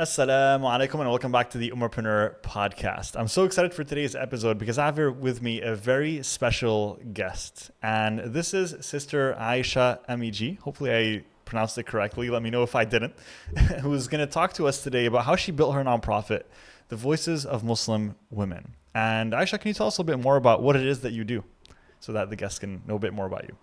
Assalamu alaikum and welcome back to the Ummahpreneur podcast. I'm so excited for today's episode because I have here with me a very special guest. And this is Sister Aisha Amijee. Hopefully I pronounced it correctly. Let me know if I didn't. Who's going to talk to us today about how she built her nonprofit, The Voices of Muslim Women. And Aisha, can you tell us a little bit more about what it is that you do so that the guests can know a bit more about you?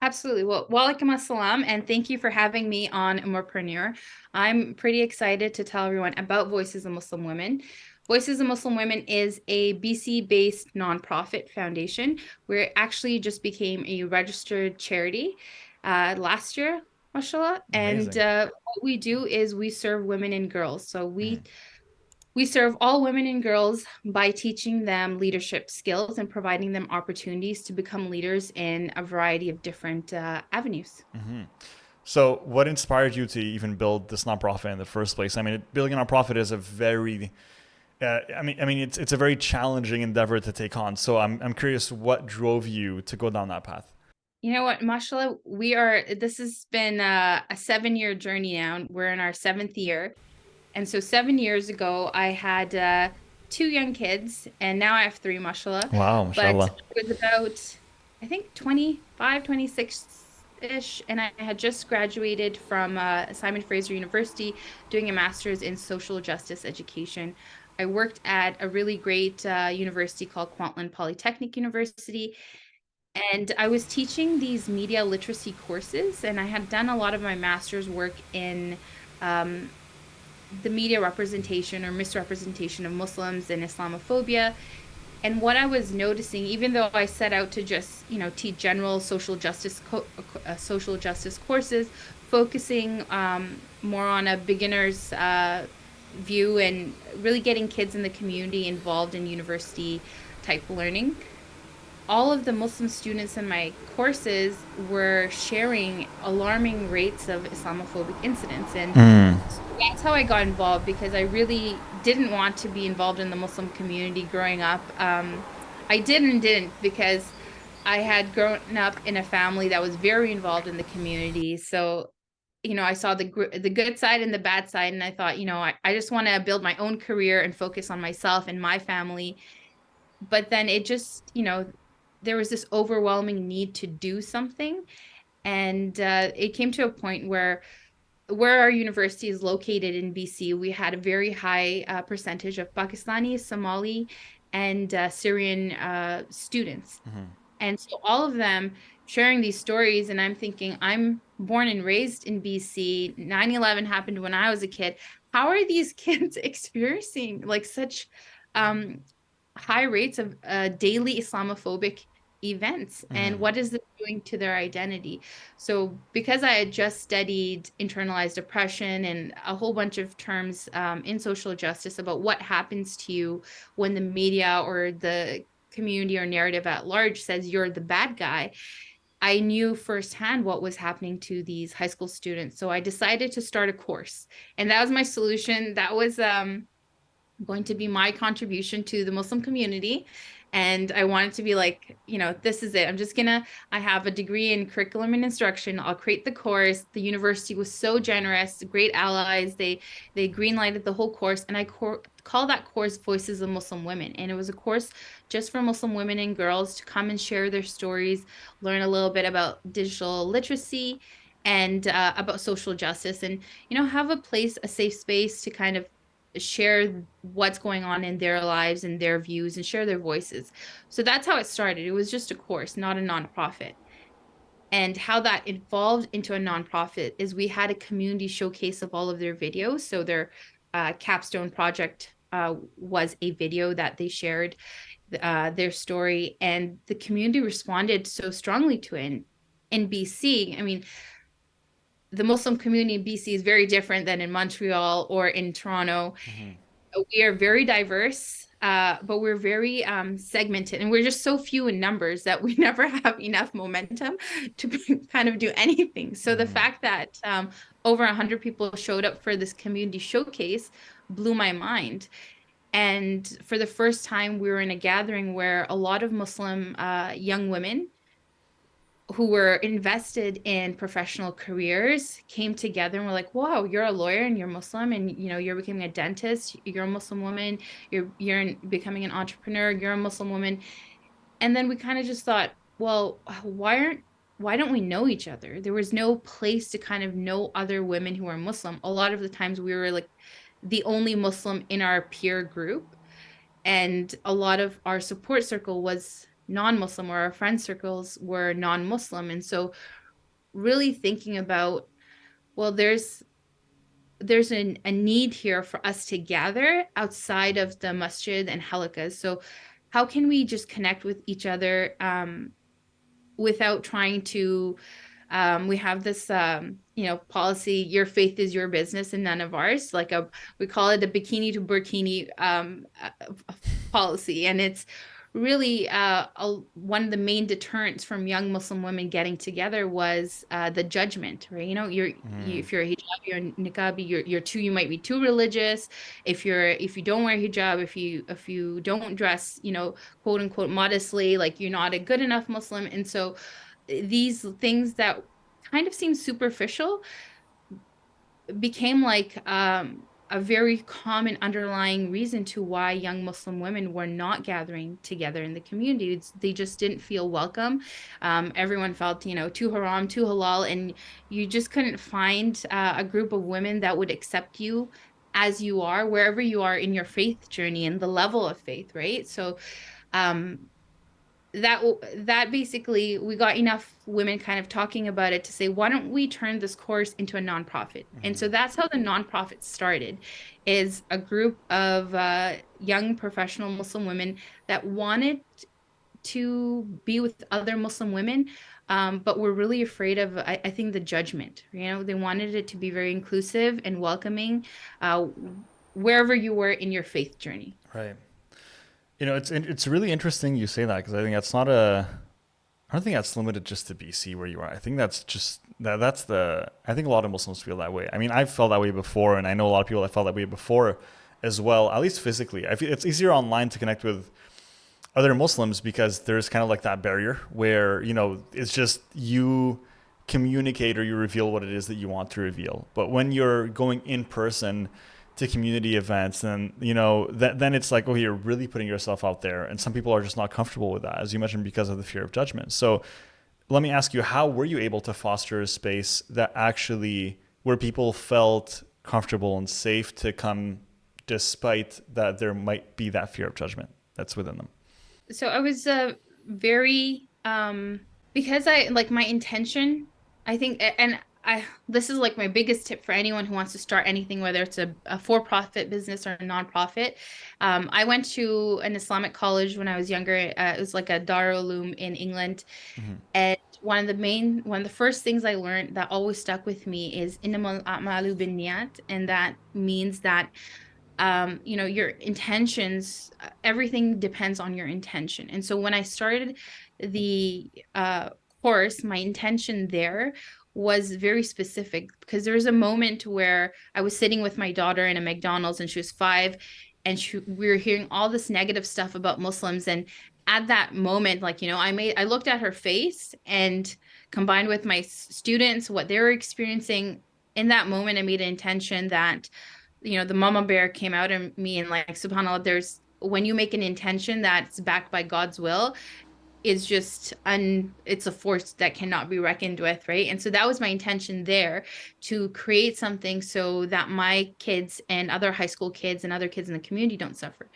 Absolutely. Well, walaikum assalam, and thank you for having me on Ummahpreneur. I'm pretty excited to tell everyone about Voices of Muslim Women. Voices of Muslim Women is a BC-based nonprofit foundation where it actually just became a registered charity last year, mashallah. And Amazing. what we do is we serve women and girls. So Mhm. we serve all women and girls by teaching them leadership skills and providing them opportunities to become leaders in a variety of different avenues. So, what inspired you to even build this nonprofit in the first place? I mean, building a nonprofit is a very, it's a very challenging endeavor to take on. So, I'm curious, what drove you to go down that path? You know what, mashallah, this has been a 7 year journey now. We're in our seventh year. And so 7 years ago, I had two young kids, and now I have three, mashallah. Wow, But mashallah. it was about, I think, 25, 26-ish, and I had just graduated from Simon Fraser University doing a master's in social justice education. I worked at a really great university called Kwantlen Polytechnic University, and I was teaching these media literacy courses, and I had done a lot of my master's work in um, the media representation or misrepresentation of Muslims and Islamophobia. And what I was noticing, even though I set out to just, teach general social justice courses, focusing more on a beginner's view and really getting kids in the community involved in university type learning, all of the Muslim students in my courses were sharing alarming rates of Islamophobic incidents. And Mm. so that's how I got involved because I really didn't want to be involved in the Muslim community growing up. I did and didn't because I had grown up in a family that was very involved in the community. So, I saw the good side and the bad side, and I thought, I just want to build my own career and focus on myself and my family. But then it just, there was this overwhelming need to do something. And it came to a point where our university is located in BC, we had a very high percentage of Pakistani, Somali, and Syrian students. And so all of them sharing these stories, and I'm thinking, I'm born and raised in BC. 9/11 happened when I was a kid. How are these kids experiencing like such um, high rates of daily Islamophobic events, and Mhm. what is this doing to their identity? So because I had just studied internalized oppression and a whole bunch of terms in social justice about what happens to you when the media or the community or narrative at large says you're the bad guy, I knew firsthand what was happening to these high school students. So I decided to start a course, and that was my solution. That was going to be my contribution to the Muslim community. And I wanted to be like, this is it. I have a degree in curriculum and instruction. I'll create the course. The university was so generous, great allies. They greenlighted the whole course. And call that course Voices of Muslim Women. And it was a course just for Muslim women and girls to come and share their stories, learn a little bit about digital literacy and about social justice, and have a place, a safe space to kind of share what's going on in their lives and their views and share their voices. So that's how it started. It was just a course, not a nonprofit. And how that evolved into a nonprofit is we had a community showcase of all of their videos. So their capstone project was a video that they shared their story, and the community responded so strongly to it. In BC, I mean, the Muslim community in BC is very different than in Montreal or in Toronto. Mhm. We are very diverse, but we're very segmented, and we're just so few in numbers that we never have enough momentum to kind of do anything. So the Mhm. fact that over 100 people showed up for this community showcase blew my mind. And for the first time, we were in a gathering where a lot of Muslim young women who were invested in professional careers came together and were like, wow, you're a lawyer and you're Muslim, and you're becoming a dentist, you're a Muslim woman, you're becoming an entrepreneur, you're a Muslim woman. And then we kind of just thought, well, why don't we know each other? There was no place to kind of know other women who are Muslim. A lot of the times we were like the only Muslim in our peer group, and a lot of our support circle was non-Muslim, or our friend circles were non-Muslim. And so really thinking about, well, there's a need here for us to gather outside of the masjid and halakas. So how can we just connect with each other, without trying to, we have this policy, your faith is your business and none of ours, like we call it a bikini to burkini policy. And it's really one of the main deterrents from young Muslim women getting together was the judgment, right? If you're a hijab, you're a niqabi, you might be too religious. If you don't wear hijab, if you don't dress, quote unquote modestly, like you're not a good enough Muslim. And so these things that kind of seem superficial became like a very common underlying reason to why young Muslim women were not gathering together in the community. They just didn't feel welcome. Everyone felt, too haram, too halal, and you just couldn't find a group of women that would accept you as you are, wherever you are in your faith journey and the level of faith, right? So um, that that basically, we got enough women kind of talking about it to say, why don't we turn this course into a nonprofit? And so that's how the nonprofit started, is a group of young professional Muslim women that wanted to be with other Muslim women, but were really afraid of, I think, the judgment. They wanted it to be very inclusive and welcoming, wherever you were in your faith journey. Right. It's really interesting you say that, because I think that's not a I don't think that's limited just to BC where you are. I think that's just that's the I think a lot of Muslims feel that way. I mean, I've felt that way before, and I know a lot of people that felt that way before as well, at least physically. I feel it's easier online to connect with other Muslims because there's kind of like that barrier where, it's just you communicate or you reveal what it is that you want to reveal. But when you're going in person to community events, then then it's like, oh, you're really putting yourself out there, and some people are just not comfortable with that, as you mentioned, because of the fear of judgment. So let me ask you, how were you able to foster a space that actually where people felt comfortable and safe to come, despite that there might be that fear of judgment that's within them? So I was very because I like my intention, I think, and I this is like my biggest tip for anyone who wants to start anything, whether it's a for-profit business or a nonprofit. I went to an Islamic college when I was younger. It was like a Darul Uloom in England. Hmm. And one of the first things I learned that always stuck with me is innamal a'malu binniyat, and that means that your intentions, everything depends on your intention. And so when I started the course, my intention there was very specific, because there was a moment where I was sitting with my daughter in a McDonald's, and she was 5, and we were hearing all this negative stuff about Muslims. And at that moment, like, I looked at her face, and combined with my students, what they were experiencing in that moment, I made an intention that the mama bear came out in me, and like, subhanallah, there's when you make an intention that's backed by God's will, is just it's a force that cannot be reckoned with, right? And so that was my intention there, to create something so that my kids and other high school kids and other kids in the community don't suffer.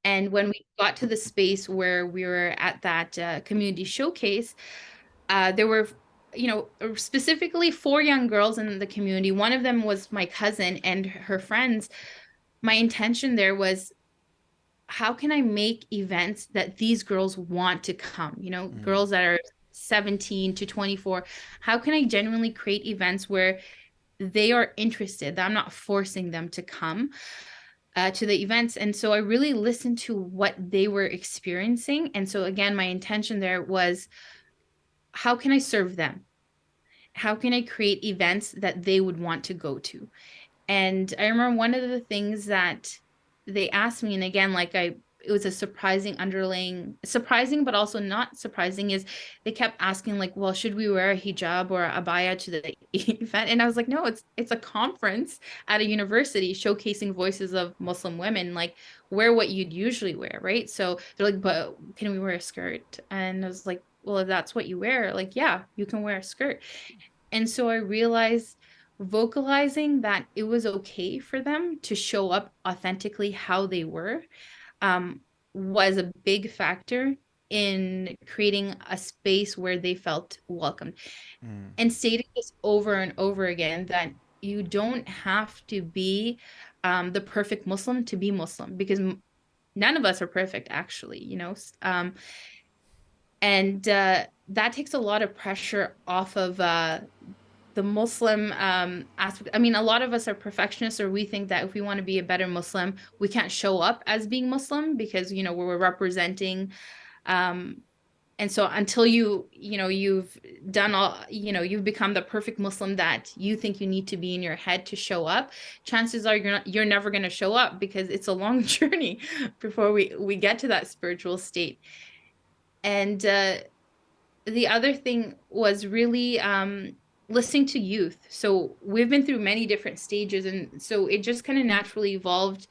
And when we got to the space where we were at that community showcase, there were, specifically 4 young girls in the community. One of them was my cousin and her friends. My intention there was, how can I make events that these girls want to come? Hmm. Girls that are 17 to 24. How can I genuinely create events where they are interested, that I'm not forcing them to come to the events? And so I really listened to what they were experiencing. And so again, my intention there was, how can I serve them? How can I create events that they would want to go to? And I remember one of the things that they asked me, and again, like, it was a surprising underlying, surprising but also not surprising, is they kept asking like, well, should we wear a hijab or a abaya to the event? And I was like, no, it's a conference at a university showcasing voices of Muslim women. Like, wear what you'd usually wear, right? So they're like, but can we wear a skirt? And I was like, well, if that's what you wear, like, yeah, you can wear a skirt. And so I realized vocalizing that it was okay for them to show up authentically how they were, um, was a big factor in creating a space where they felt welcomed. Mm, And stating this over and over again, that you don't have to be the perfect Muslim to be Muslim, because none of us are perfect, actually, you know. And that takes a lot of pressure off of the Muslim aspect. I mean, a lot of us are perfectionists, or we think that if we want to be a better Muslim, we can't show up as being Muslim because, you know, we're representing. Um, and so until you've done all, you've become the perfect Muslim that you think you need to be in your head to show up, chances are you're never going to show up, because it's a long journey before we get to that spiritual state. And the other thing was really listening to youth. So we've been through many different stages, and so it just kind of naturally evolved.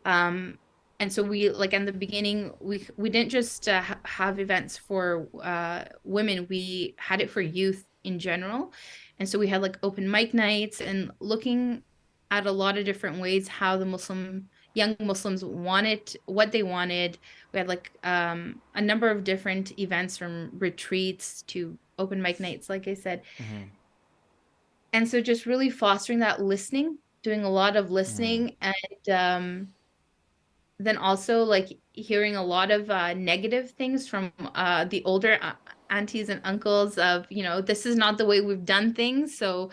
um and so we, like, in the beginning, we didn't just have events for women, we had it for youth in general. And so we had like open mic nights, and looking at a lot of different ways how the young Muslims wanted what they wanted. We had like a number of different events, from retreats to open mic nights, like I said. mm-hmm, And so just really fostering that listening, doing a lot of mm-hmm, listening. And then also like hearing a lot of negative things from the older aunties and uncles of, this is not the way we've done things. So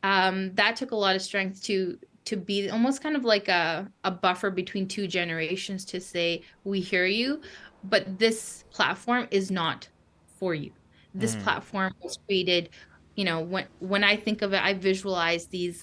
that took a lot of strength to be almost kind of like a buffer between two generations, to say, we hear you, but this platform is not for you. This mm-hmm, platform was created, when I think of it, I visualize these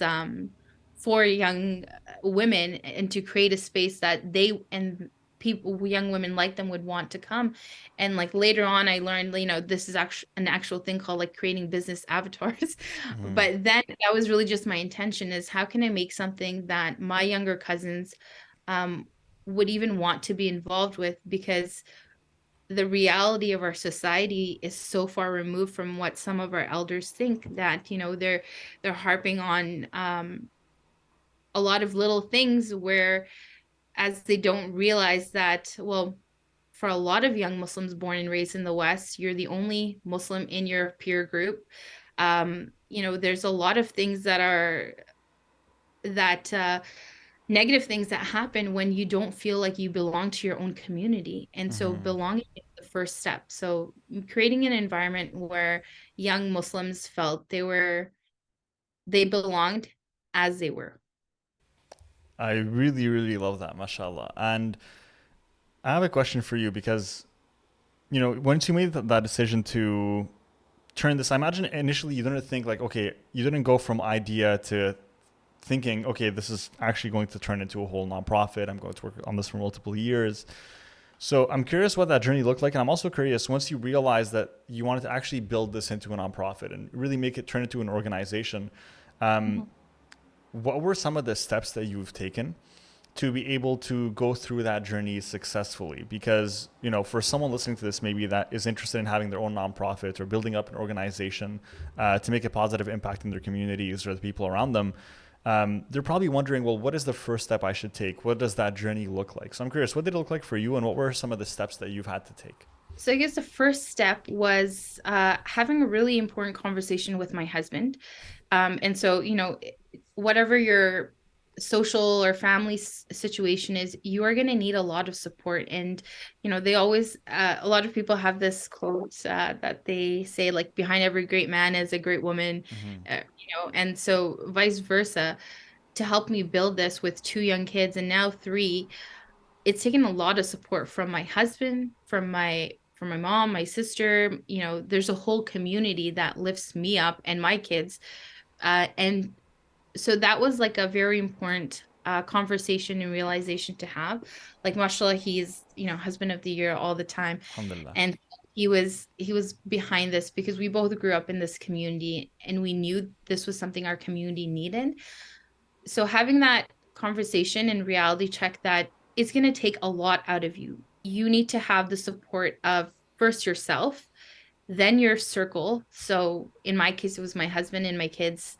for young women, and to create a space that they and people, young women like them, would want to come. And like later on I learned, this is actually an actual thing called like creating business avatars. mm-hmm. But then that was really just my intention, is how can I make something that my younger cousins um, would even want to be involved with, because the reality of our society is so far removed from what some of our elders think, that they're harping on a lot of little things, where as they don't realize that, well, for a lot of young Muslims born and raised in the West, you're the only Muslim in your peer group. There's a lot of things that negative things that happen when you don't feel like you belong to your own community. And so Mm-hmm. belonging is the first step. So creating an environment where young Muslims felt they belonged as they were. I really, really love that, mashallah. And I have a question for you because, once you made that decision to turn this, I imagine initially you didn't think like, okay, you didn't go from idea to thinking, okay, this is actually going to turn into a whole nonprofit. I'm going to work on this for multiple years. So I'm curious what that journey looked like. And I'm also curious, once you realized that you wanted to actually build this into a nonprofit and really make it turn into an organization, um, Mhm. what were some of the steps that you've taken to be able to go through that journey successfully? Because, for someone listening to this, maybe that is interested in having their own nonprofit or building up an organization to make a positive impact in their communities or the people around them, they're probably wondering, well, what is the first step I should take? What does that journey look like? So I'm curious, what did it look like for you, and what were some of the steps that you've had to take? So I guess the first step was having a really important conversation with my husband. And so, whatever your social or family situation is, you are going to need a lot of support. And, they always, a lot of people have this quote that they say, like, behind every great man is a great woman, Mm-hmm. and so vice versa. To help me build this with two young kids and now three, it's taken a lot of support from my husband, from my mom, my sister. There's a whole community that lifts me up and my kids. And so that was like a very important conversation and realization to have. Like, mashallah, he's, husband of the year all the time. Alhamdulillah. And he was behind this because we both grew up in this community and we knew this was something our community needed. So having that conversation and reality check that it's going to take a lot out of you. You need to have the support of first yourself, then your circle. So in my case, it was my husband and my kids,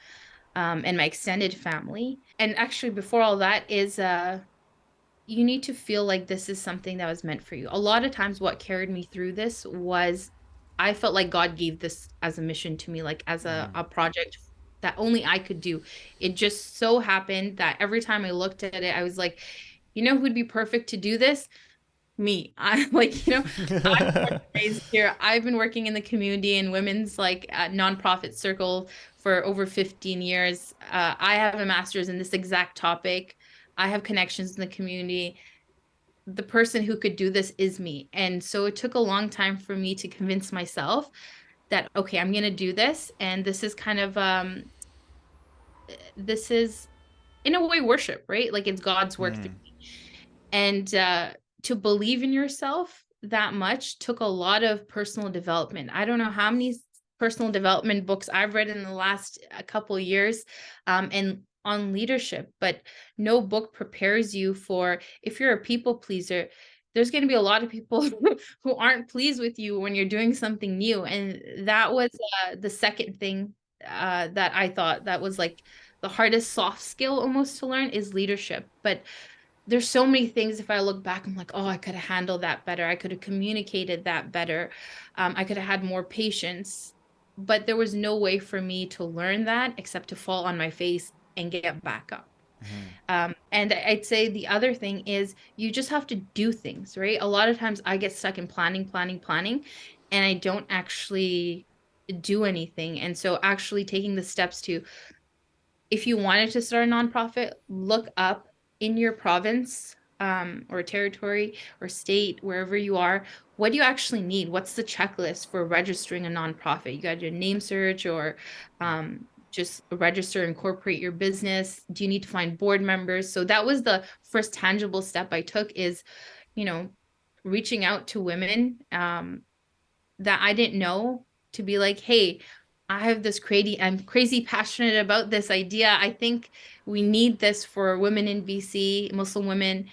and my extended family. And actually, before all that is you need to feel like this is something that was meant for you. A lot of times, what carried me through this was I felt like God gave this as a mission to me, like as a project that only I could do. It just so happened that every time I looked at it, I was like, who'd be perfect to do this? Me. I like, I'm raised here. I've been working in the community and women's like nonprofit circle for over 15 years. I have a master's in this exact topic. I have connections in the community. The person who could do this is me. And so it took a long time for me to convince myself that, okay, I'm going to do this. And this is kind of, this is in a way worship, right? Like it's God's work through me. And to believe in yourself that much took a lot of personal development. I don't know how many personal development books I've read in the last couple of years, and on leadership, but no book prepares you for, if you're a people pleaser, there's going to be a lot of people who aren't pleased with you when you're doing something new. And that was the second thing that I thought that was like the hardest soft skill almost to learn is leadership. But there's so many things, if I look back, I'm like, oh, I could have handled that better. I could have communicated that better. I could have had more patience. But there was no way for me to learn that except to fall on my face and get back up. And I'd say the other thing is you just have to do things, right? A lot of times I get stuck in planning, planning, planning, and I don't actually do anything. And so actually taking the steps to, if you wanted to start a nonprofit, look up in your province, or territory or state, wherever you are, what do you actually need? What's the checklist for registering a nonprofit? You got your name search or just register, incorporate your business. Do you need to find board members? So that was the first tangible step I took is, you know, reaching out to women that I didn't know to be like, hey, I have this I'm crazy passionate about this idea. I think we need this for women in BC, Muslim women,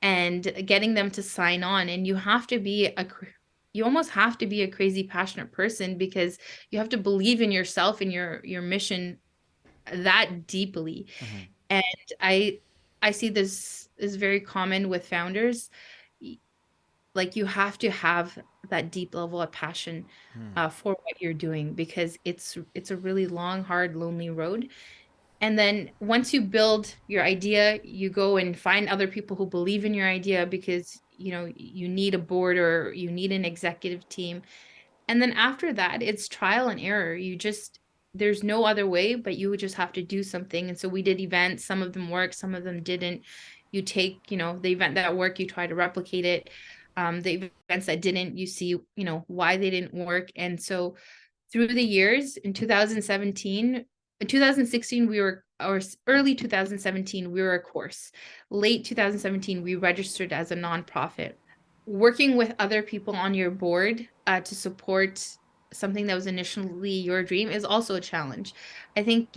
and getting them to sign on. And you almost have to be a crazy passionate person because you have to believe in yourself and your mission that deeply. And I I see this is very common with founders. Like you have to have that deep level of passion for what you're doing because it's a really long, hard, lonely road. And then once you build your idea, you go and find other people who believe in your idea because you need a board or you need an executive team. And then after that, it's trial and error. There's no other way, but you would just have to do something. And so we did events. Some of them worked, some of them didn't. You take, the event that worked, you try to replicate it. The events that didn't, you see, why they didn't work. And so through the years in 2017, in 2016, or early 2017, we were a course. Late 2017, we registered as a nonprofit. Working with other people on your board to support something that was initially your dream is also a challenge. I think,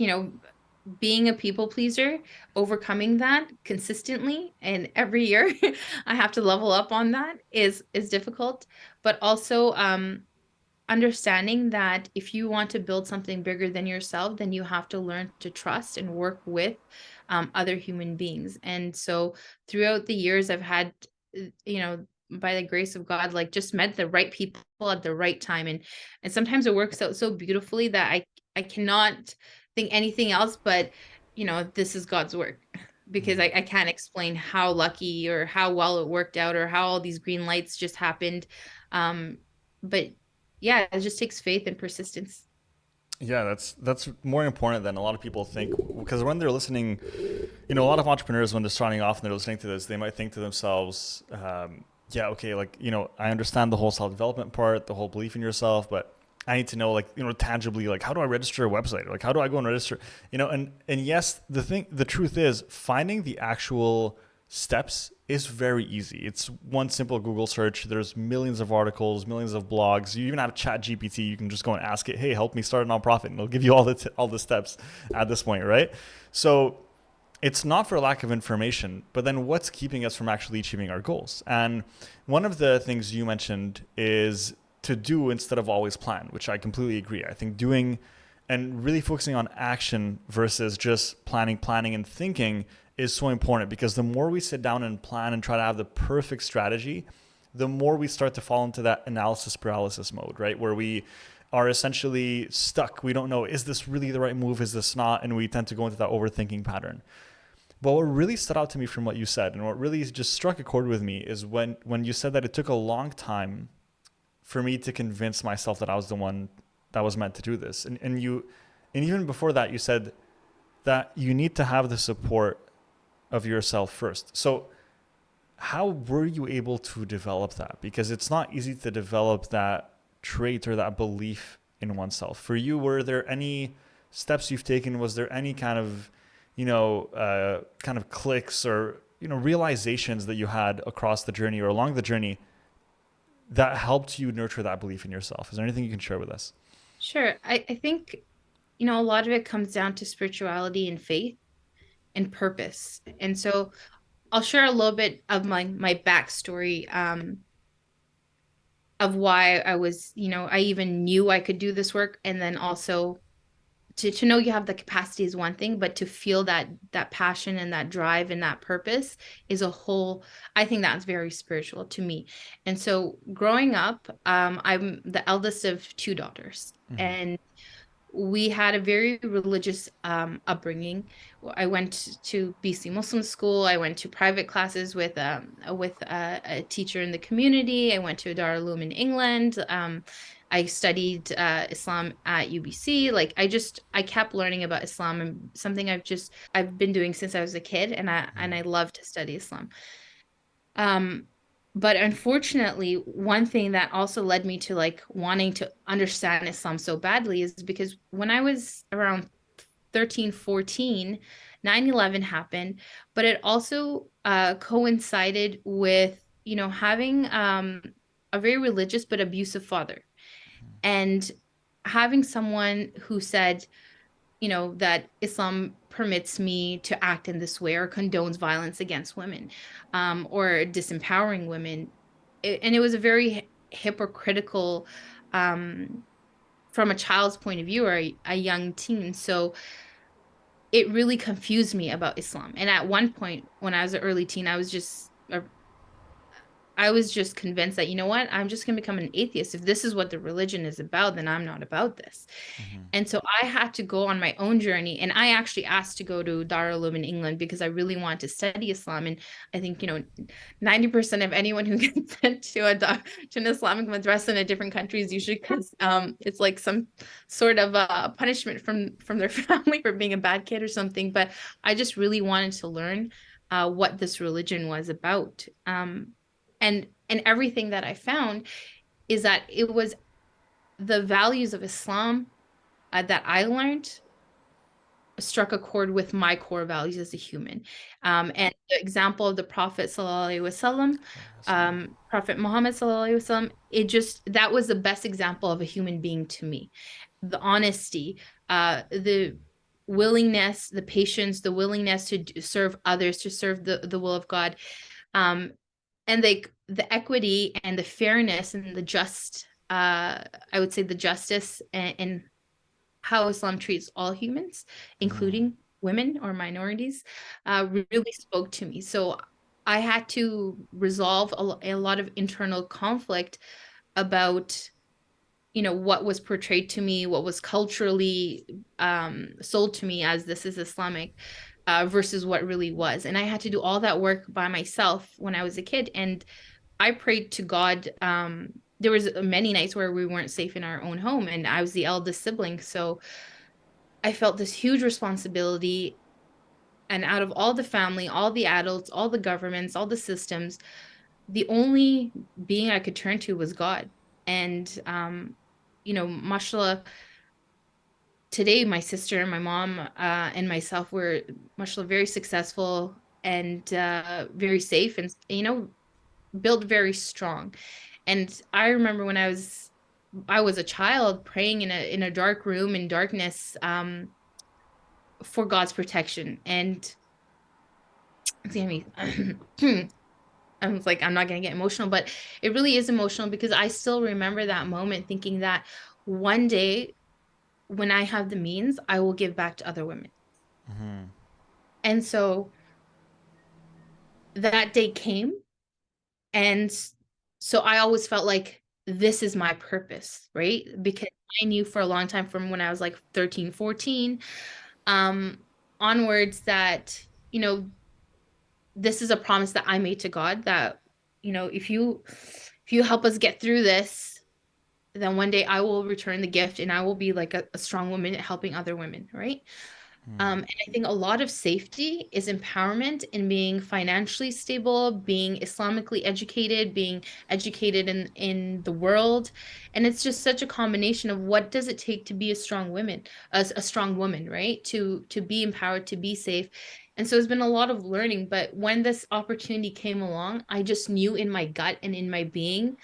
being a people pleaser, overcoming that consistently and every year, I have to level up on that is difficult, but also understanding that if you want to build something bigger than yourself, then you have to learn to trust and work with other human beings. And so throughout the years, I've had, by the grace of God, like just met the right people at the right time. And sometimes it works out so beautifully that I cannot think anything else but, this is God's work. Because I can't explain how lucky or how well it worked out or how all these green lights just happened. But yeah, it just takes faith and persistence. Yeah, that's more important than a lot of people think. Because when they're listening, a lot of entrepreneurs, when they're starting off and they're listening to this, they might think to themselves, yeah, okay, like, I understand the whole self-development part, the whole belief in yourself, but I need to know, like, tangibly, like, how do I register a website? Or, like, how do I go and register? And yes, the truth is, finding the actual steps is very easy. It's one simple Google search. There's millions of articles, millions of blogs. You even have Chat GPT. You can just go and ask it, hey, help me start a nonprofit, and it'll give you all the steps at this point, right? So it's not for lack of information, but then what's keeping us from actually achieving our goals? And one of the things you mentioned is to do instead of always plan, which I completely agree. I think doing and really focusing on action versus just planning and thinking is so important, because the more we sit down and plan and try to have the perfect strategy, the more we start to fall into that analysis paralysis mode, right? Where we are essentially stuck. We don't know, is this really the right move? Is this not? And we tend to go into that overthinking pattern. But what really stood out to me from what you said, and what really just struck a chord with me, is when you said that it took a long time for me to convince myself that I was the one that was meant to do this. And even before that, you said that you need to have the support of yourself first. So how were you able to develop that? Because it's not easy to develop that trait or that belief in oneself. For you, were there any steps you've taken? Was there any kind of, kind of clicks or, realizations that you had across the journey or along the journey that helped you nurture that belief in yourself? Is there anything you can share with us? Sure. I think, a lot of it comes down to spirituality and faith and purpose. And so I'll share a little bit of my backstory, of why I was, I even knew I could do this work. And then also to know you have the capacity is one thing, but to feel that passion and that drive and that purpose is a whole, I think that's very spiritual to me. And so growing up, I'm the eldest of two daughters. Mm-hmm. And we had a very religious upbringing. I went to BC Muslim school. I went to private classes with a teacher in the community. I went to Dar Uloom in England. I studied Islam at UBC. Like I kept learning about Islam, and something I've been doing since I was a kid, and I love to study Islam. Um, but unfortunately, one thing that also led me to like wanting to understand Islam so badly is because when I was around 13, 14, 9/11 happened, but it also coincided with, having a very religious but abusive father. And having someone who said, that Islam permits me to act in this way or condones violence against women, or disempowering women. And it was a very hypocritical, um, from a child's point of view or a young teen. So it really confused me about Islam. And at one point, when I was an early teen, I was just convinced that, I'm just going to become an atheist. If this is what the religion is about, then I'm not about this. Mm-hmm. And so I had to go on my own journey. And I actually asked to go to Dar Uloom in England because I really wanted to study Islam. And I think, 90% of anyone who gets sent to an Islamic madrasa in a different country is usually because it's like some sort of punishment from their family for being a bad kid or something. But I just really wanted to learn what this religion was about. And everything that I found is that it was the values of Islam that I learned struck a chord with my core values as a human. And the example of the Prophet Sallallahu Alaihi Wasallam, Prophet Muhammad Sallallahu Alaihi Wasallam, that was the best example of a human being to me. The honesty, the willingness, the patience, the willingness to serve others, to serve the will of God. And the equity and the fairness and the I would say the justice and how Islam treats all humans, Mm-hmm. including women or minorities, really spoke to me. So I had to resolve a lot of internal conflict about, what was portrayed to me, what was culturally sold to me as this is Islamic, versus what really was. And I had to do all that work by myself when I was a kid. And I prayed to God. There was many nights where we weren't safe in our own home, and I was the eldest sibling. So I felt this huge responsibility. And out of all the family, all the adults, all the governments, all the systems, the only being I could turn to was God. And mashallah, today my sister and my mom and myself were, mashallah, very successful and very safe and, built very strong. And I remember when I was a child praying in a dark room in darkness, for God's protection. And excuse me, I was like, I'm not gonna get emotional, but it really is emotional because I still remember that moment thinking that one day when I have the means, I will give back to other women. Mm-hmm. And so that day came. And so I always felt like this is my purpose, right? Because I knew for a long time from when I was like 13, 14, um, onwards that, this is a promise that I made to God that, if you help us get through this, then one day I will return the gift and I will be like a strong woman helping other women, right? And I think a lot of safety is empowerment in being financially stable, being Islamically educated, being educated in the world. And it's just such a combination of what does it take to be a strong woman, a strong woman, right? To be empowered, to be safe. And so it's been a lot of learning. But when this opportunity came along, I just knew in my gut and in my being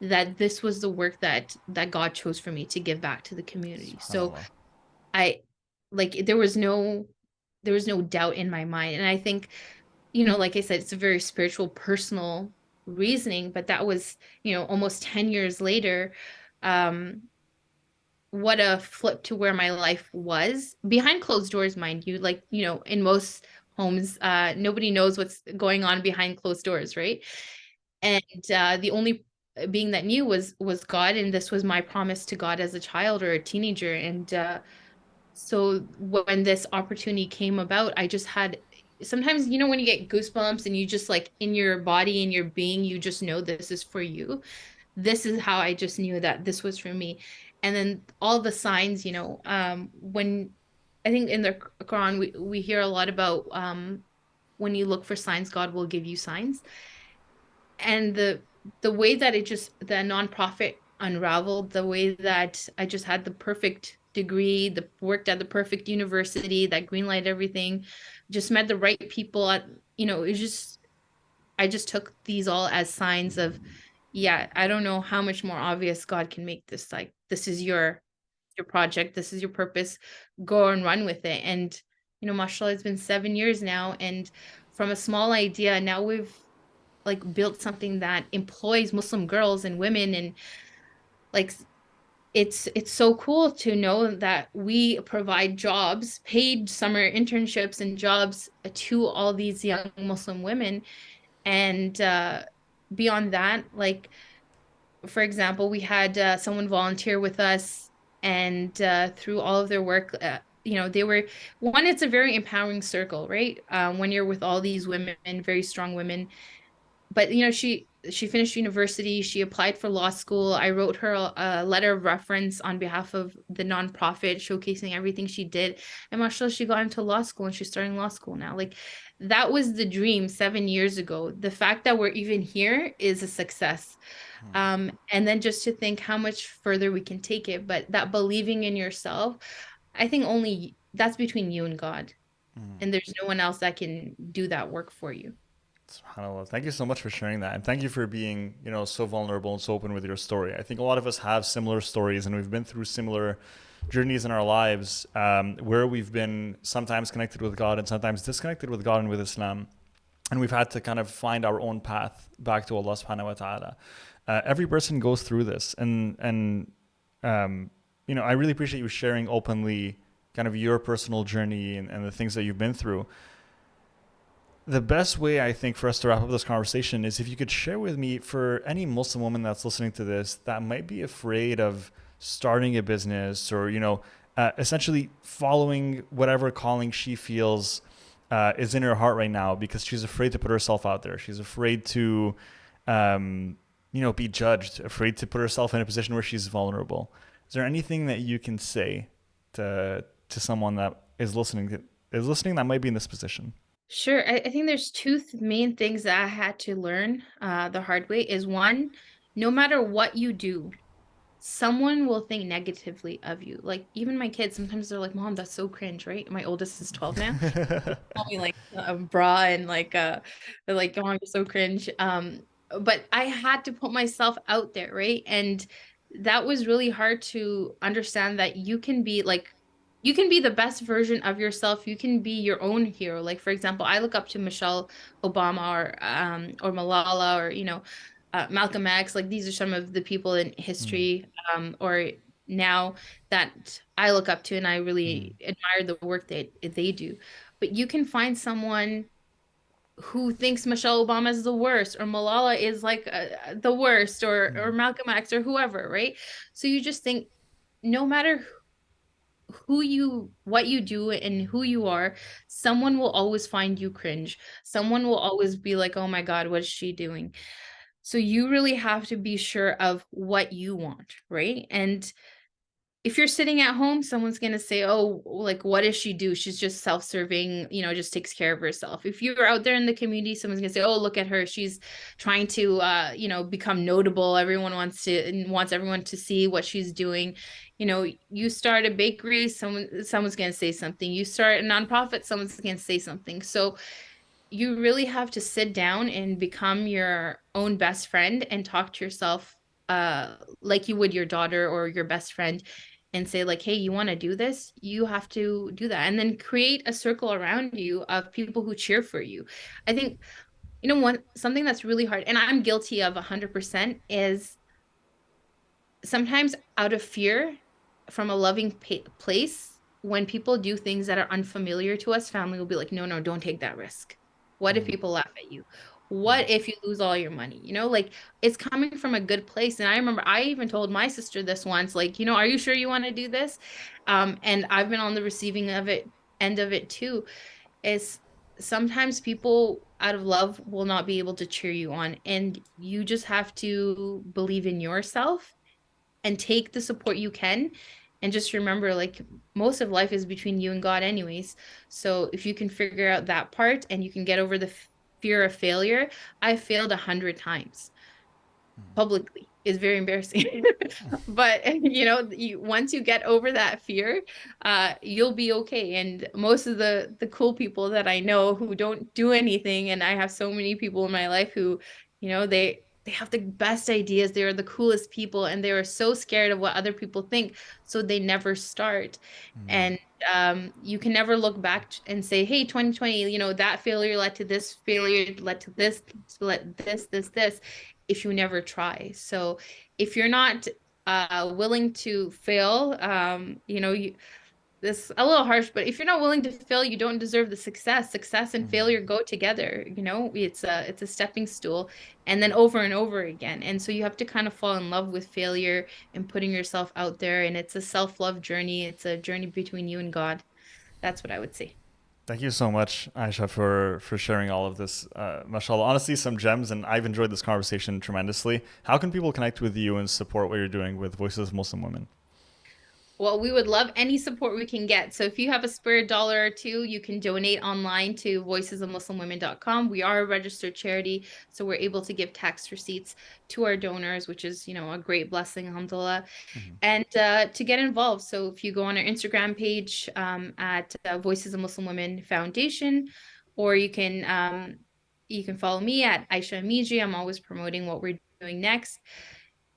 that this was the work that God chose for me to give back to the community. So SubhanAllah. I like there was no doubt in my mind. And I think, like I said, it's a very spiritual, personal reasoning, but that was, almost 10 years later. Um, what a flip to where my life was behind closed doors, mind you. Like, in most homes, nobody knows what's going on behind closed doors, right? And the only being that knew was God, and this was my promise to God as a child or a teenager. And so when this opportunity came about, I just had, sometimes, when you get goosebumps and you just like in your body and your being, you just know this is for you. This is how I just knew that this was for me. And then all the signs, when I think in the Quran, we hear a lot about when you look for signs, God will give you signs. And the way that the nonprofit unraveled, the way that I just had the perfect degree, worked at the perfect university that greenlighted everything, just met the right people at, it just I just took these all as signs of, yeah, I don't know how much more obvious God can make this. Like, this is your project, this is your purpose, go and run with it. And mashallah, it's been 7 years now, and from a small idea, now we've like built something that employs Muslim girls and women. And like, it's so cool to know that we provide jobs, paid summer internships and jobs to all these young Muslim women. And beyond that, like, for example, we had someone volunteer with us, and through all of their work, they were one. It's a very empowering circle, right? When you're with all these women, very strong women. But she finished university, she applied for law school. I wrote her a letter of reference on behalf of the nonprofit, showcasing everything she did. And mashallah, she got into law school and she's starting law school now. Like, that was the dream 7 years ago. The fact that we're even here is a success. And then just to think how much further we can take it, but that believing in yourself, I think only that's between you and God, and there's no one else that can do that work for you. SubhanAllah. Thank you so much for sharing that. And thank you for being, so vulnerable and so open with your story. I think a lot of us have similar stories and we've been through similar journeys in our lives where we've been sometimes connected with God and sometimes disconnected with God and with Islam. And we've had to kind of find our own path back to Allah subhanahu wa ta'ala. Every person goes through this. And I really appreciate you sharing openly kind of your personal journey and the things that you've been through. The best way I think for us to wrap up this conversation is if you could share with me, for any Muslim woman that's listening to this that might be afraid of starting a business or essentially following whatever calling she feels is in her heart right now because she's afraid to put herself out there. She's afraid to be judged, afraid to put herself in a position where she's vulnerable. Is there anything that you can say to someone that is listening that might be in this position? Sure. I think there's two main things that I had to learn the hard way. Is one, no matter what you do, someone will think negatively of you. Like even my kids, sometimes they're like, "Mom, that's so cringe," right? My oldest is 12 now. Call me like a bra and like they're like, "Oh, you're so cringe." But I had to put myself out there, right? And that was really hard to understand that you can be the best version of yourself. You can be your own hero. Like for example, I look up to Michelle Obama or Malala or Malcolm X. Like these are some of the people in Mm, history or now that I look up to and I mm, really admire the work that they do. But you can find someone who thinks Michelle Obama is the worst or Malala is like the worst or mm, Malcolm X or whoever, right? So you just think no matter who you what you do and who you are, someone will always find you cringe. Someone will always be like, "Oh my God, what is she doing?" So you really have to be sure of what you want, right? And if you're sitting at home, someone's going to say, "Oh, like, what does she do? She's just self-serving, just takes care of herself." If you're out there in the community, someone's going to say, "Oh, look at her. She's trying to, become notable. Everyone wants everyone to see what she's doing." You start a bakery, someone's going to say something. You start a nonprofit, someone's going to say something. So you really have to sit down and become your own best friend and talk to yourself like you would your daughter or your best friend and say like, "Hey, you want to do this? You have to do that." And then create a circle around you of people who cheer for you. I think one something that's really hard and I'm guilty of 100% is sometimes out of fear from a loving place, when people do things that are unfamiliar to us, family will be like, "No, no, don't take that risk. What if mm, people laugh at you? mm, What if you lose all your money?" Like it's coming from a good place. And I remember I even told my sister this once, like, "Are you sure you want to do this?" And I've been on the receiving of it end of it too. Is sometimes people out of love will not be able to cheer you on, and you just have to believe in yourself and take the support you can. And just remember, like, most of life is between you and God, anyways. So if you can figure out that part and you can get over the fear of failure, I failed 100 times publicly is very embarrassing. But once you get over that fear, you'll be okay. And most of the cool people that I know who don't do anything, and I have so many people in my life who, they have the best ideas, they are the coolest people, and they are so scared of what other people think, so they never start. mm, And you can never look back and say, "Hey, 2020, that failure led to this failure, led to this, led this," if you never try. So if you're not willing to fail, this a little harsh, but if you're not willing to fail, you don't deserve the success. Success and mm. failure go together. It's a stepping stool, and then over and over again. And so you have to kind of fall in love with failure and putting yourself out there. And it's a self-love journey. It's a journey between you and God. That's what I would say. Thank you so much, Aisha, for sharing all of this. Mashallah, honestly, some gems, and I've enjoyed this conversation tremendously. How can people connect with you and support what you're doing with Voices of Muslim Women? Well, we would love any support we can get. So if you have a spare dollar or two, you can donate online to voicesofmuslimwomen.com. We are a registered charity, so we're able to give tax receipts to our donors, which is, a great blessing, alhamdulillah. Mhm. And to get involved, so if you go on our Instagram page at Voices of Muslim Women Foundation, or you can follow me at Aisha Amijee. I'm always promoting what we're doing next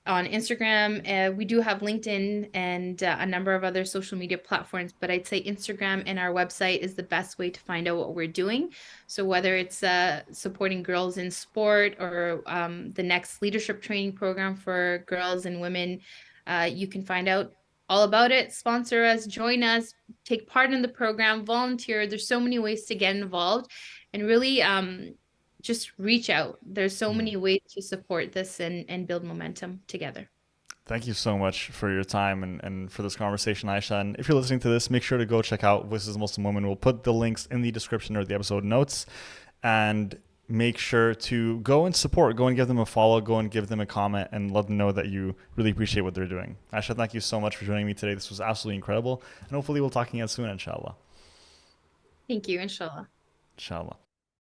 on Instagram. We do have LinkedIn and a number of other social media platforms, but I'd say Instagram and our website is the best way to find out what we're doing. So whether it's supporting girls in sport or the next leadership training program for girls and women, you can find out all about it, sponsor us, join us, take part in the program, volunteer. There's so many ways to get involved and really just reach out. There's so Mm. many ways to support this and build momentum together. Thank you so much for your time and for this conversation, Aisha. And if you're listening to this, make sure to go check out Voices of Muslim Women. We'll put the links in the description or the episode notes. And make sure to go and support, go and give them a follow, go and give them a comment, and let them know that you really appreciate what they're doing. Aisha, thank you so much for joining me today. This was absolutely incredible. And hopefully we'll talk again soon, inshallah. Thank you, inshallah. Inshallah.